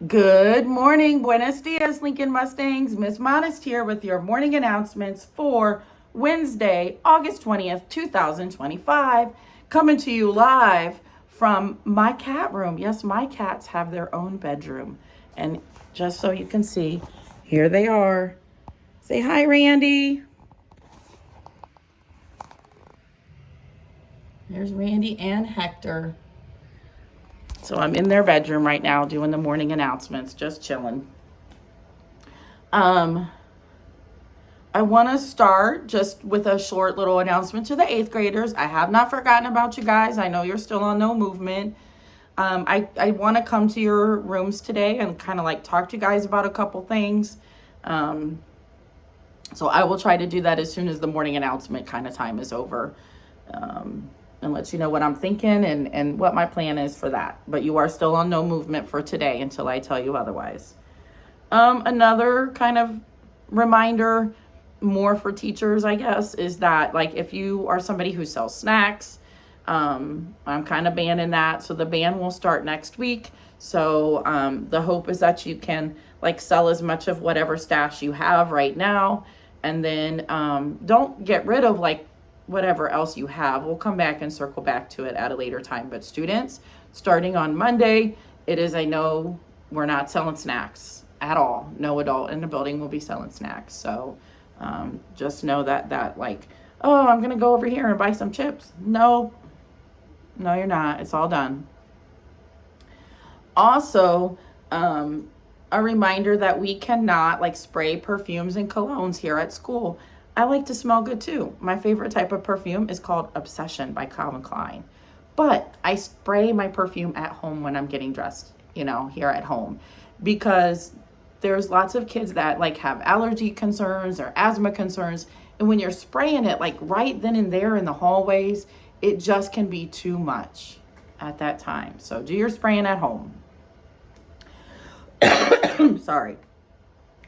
Good morning. Buenos dias, Lincoln Mustangs. Miss Modest here with your morning announcements for Wednesday, August 20th, 2025. Coming to you live from my cat room. Yes, my cats have their own bedroom. And just so you can see, here they are. Say hi, Randy. There's Randy and Hector. So I'm in their bedroom right now doing the morning announcements, just chilling. I want to start just with a short little announcement to the eighth graders. I have not forgotten about you guys. I know you're still on no movement. I want to come to your rooms today and kind of like talk to you guys about a couple things. So I will try to do that as soon as the morning announcement kind of time is over. And let you know what I'm thinking and what my plan is for that. But you are still on no movement for today until I tell you otherwise. Another kind of reminder, more for teachers, I guess, is that like if you are somebody who sells snacks, I'm kind of banning that. So the ban will start next week. So the hope is that you can like sell as much of whatever stash you have right now. And then don't get rid of like whatever else you have. We'll come back and circle back to it at a later time. But students, starting on Monday, it is a no, we're not selling snacks at all. No adult in the building will be selling snacks. So just know that like, oh, I'm going to go over here and buy some chips. No, you're not. It's all done. Also, a reminder that we cannot like spray perfumes and colognes here at school. I like to smell good too. My favorite type of perfume is called Obsession by Calvin Klein. But I spray my perfume at home when I'm getting dressed, here at home, because there's lots of kids that like have allergy concerns or asthma concerns. And when you're spraying it like right then and there in the hallways, it just can be too much at that time. So do your spraying at home. Sorry.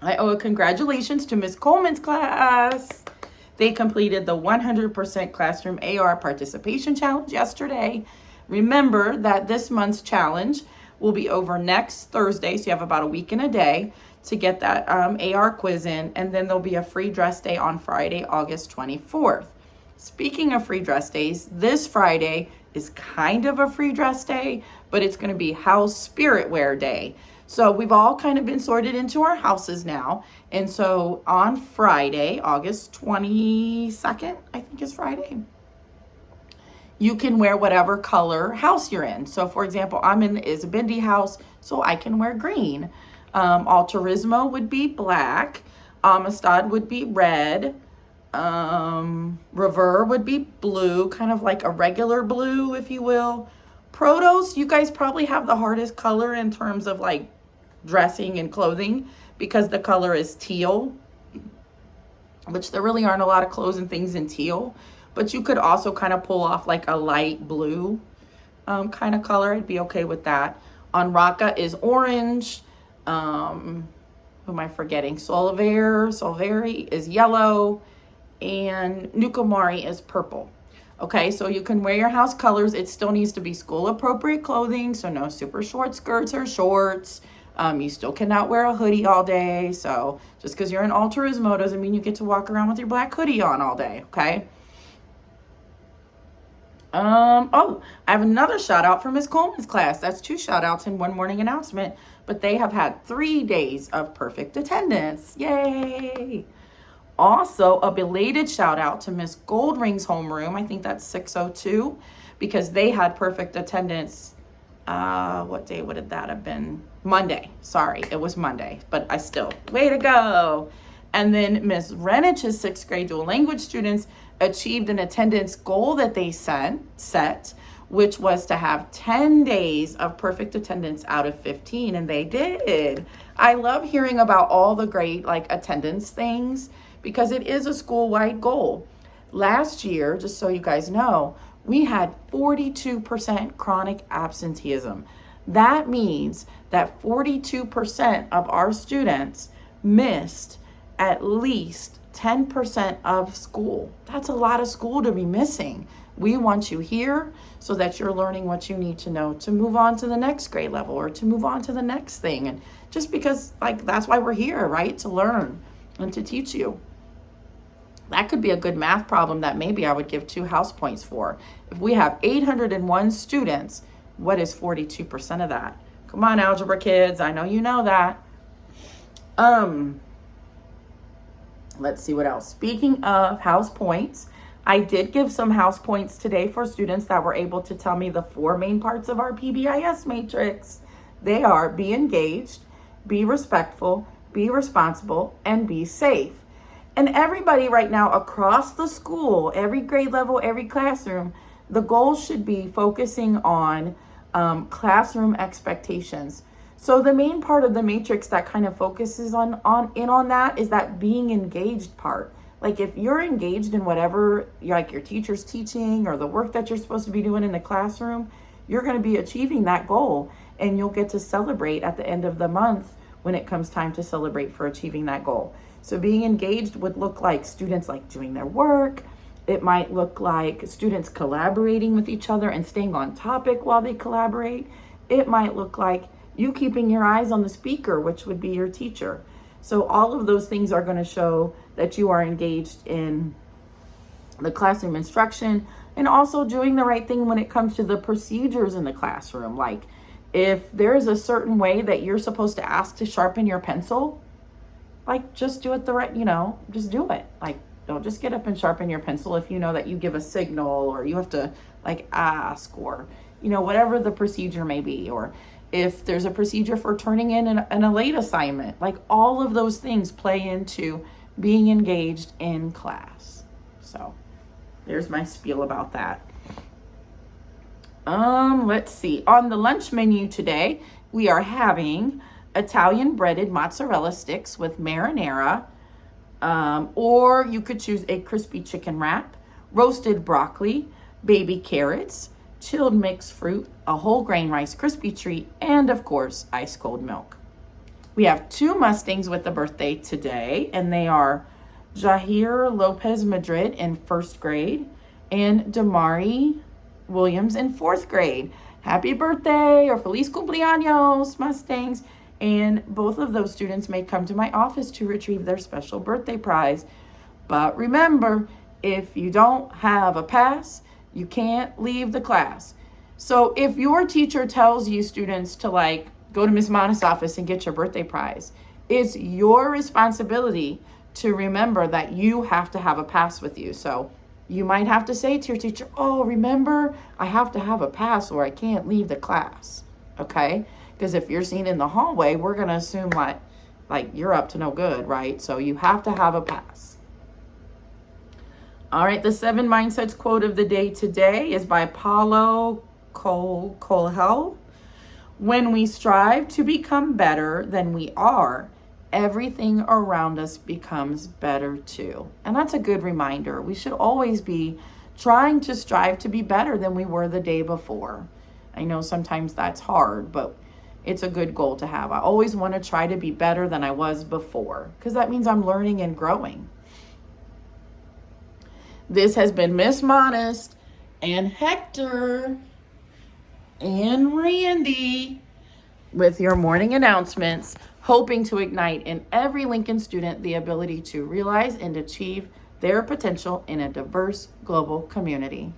I owe a congratulations to Miss Coleman's class. They completed the 100% Classroom AR Participation Challenge yesterday. Remember that this month's challenge will be over next Thursday, so you have about a week and a day to get that AR quiz in, and then there'll be a free dress day on Friday, August 24th. Speaking of free dress days, this Friday is kind of a free dress day, but it's going to be House Spirit Wear Day. So we've all kind of been sorted into our houses now. And so on Friday, August 22nd, I think is Friday, you can wear whatever color house you're in. So for example, I'm in the Isabindi house, so I can wear green. Alturismo would be black. Amistad would be red. Rever would be blue, kind of like a regular blue, if you will. Protos, you guys probably have the hardest color in terms of like dressing and clothing because the color is teal, which there really aren't a lot of clothes and things in teal, but you could also kind of pull off like a light blue kind of color. I'd be okay with that. On Raka is orange. Who am I forgetting? Solveri is yellow, and Nukamari is purple. Okay, so you can wear your house colors. It still needs to be school appropriate clothing, so no super short skirts or shorts. You still cannot wear a hoodie all day. So just because you're in Alturismo doesn't mean you get to walk around with your black hoodie on all day, okay? I have another shout out for Miss Coleman's class. That's 2 shout outs in one morning announcement, but they have had 3 days of perfect attendance. Yay! Also, a belated shout out to Miss Goldring's homeroom. I think that's 602 because they had perfect attendance. What day would that have been? Monday. Sorry, it was Monday, but I still, way to go. And then Miss Renich's 6th grade dual language students achieved an attendance goal that they set, which was to have 10 days of perfect attendance out of 15, and they did. I love hearing about all the great like attendance things because it is a school-wide goal. Last year, just so you guys know, we had 42% chronic absenteeism. That means that 42% of our students missed at least 10% of school. That's a lot of school to be missing. We want you here so that you're learning what you need to know to move on to the next grade level or to move on to the next thing. And just because, like, that's why we're here, right? To learn and to teach you. That could be a good math problem that maybe I would give 2 house points for. If we have 801 students, what is 42% of that? Come on, algebra kids. I know you know that. Let's see what else. Speaking of house points, I did give some house points today for students that were able to tell me the 4 main parts of our PBIS matrix. They are be engaged, be respectful, be responsible, and be safe. And everybody right now across the school, every grade level, every classroom, the goal should be focusing on classroom expectations. So the main part of the matrix that kind of focuses on that is that being engaged part. Like if you're engaged in whatever like your teacher's teaching or the work that you're supposed to be doing in the classroom, you're going to be achieving that goal, and you'll get to celebrate at the end of the month when it comes time to celebrate for achieving that goal. So being engaged would look like students like doing their work. It might look like students collaborating with each other and staying on topic while they collaborate. It might look like you keeping your eyes on the speaker, which would be your teacher. So all of those things are going to show that you are engaged in the classroom instruction and also doing the right thing when it comes to the procedures in the classroom. Like if there's a certain way that you're supposed to ask to sharpen your pencil, like just do it the right, just do it. Like don't just get up and sharpen your pencil if you know that you give a signal or you have to like ask or, whatever the procedure may be. Or if there's a procedure for turning in a late assignment, like all of those things play into being engaged in class. So there's my spiel about that. Let's see. On the lunch menu today, we are having Italian breaded mozzarella sticks with marinara, or you could choose a crispy chicken wrap, roasted broccoli, baby carrots, chilled mixed fruit, a whole grain Rice Krispie treat, and of course, ice cold milk. We have 2 Mustangs with a birthday today, and they are Jahir Lopez Madrid in 1st grade and Damari Williams in 4th grade. Happy birthday or Feliz cumpleaños, Mustangs. And both of those students may come to my office to retrieve their special birthday prize. But remember, if you don't have a pass, you can't leave the class. So if your teacher tells you students to go to Miss Mona's office and get your birthday prize, it's your responsibility to remember that you have to have a pass with you. So you might have to say to your teacher, oh, remember, I have to have a pass or I can't leave the class, okay? Because if you're seen in the hallway, we're going to assume like you're up to no good, right? So you have to have a pass. All right, the 7 Mindsets quote of the day today is by Paulo Coelho. When we strive to become better than we are, everything around us becomes better too. And that's a good reminder. We should always be trying to strive to be better than we were the day before. I know sometimes that's hard, but it's a good goal to have. I always want to try to be better than I was before because that means I'm learning and growing. This has been Miss Modest and Hector and Randy with your morning announcements, hoping to ignite in every Lincoln student the ability to realize and achieve their potential in a diverse global community.